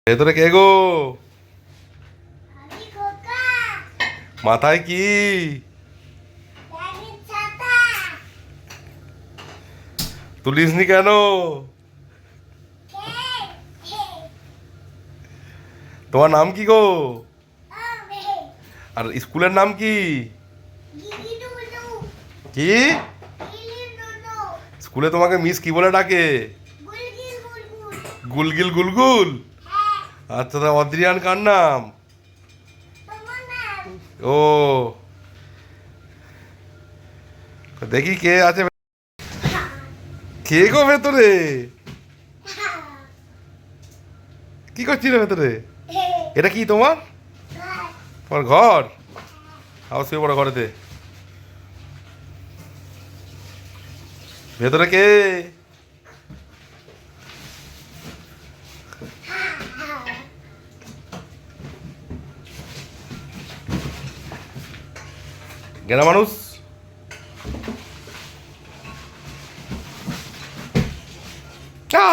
ভেতরে কে গো? মাথায় কি? তুলিসনি কেন? তোমার নাম কি গো? আর স্কুলের নাম কি? কি স্কুলে তোমাকে মিস কি বলে ডাকে? গুলগিল গুলগুল। আচ্ছা, তা অদ্রিয়ান কার নাম? ও, দেখি কে আছে। কে গো ভেতরে? কি করছিল ভেতরে? এটা কি তোমার? তোমার ঘর? আবার শুয়ে পড়ো ঘরেতে। ভেতরে কে? গেনা মানুষ। চা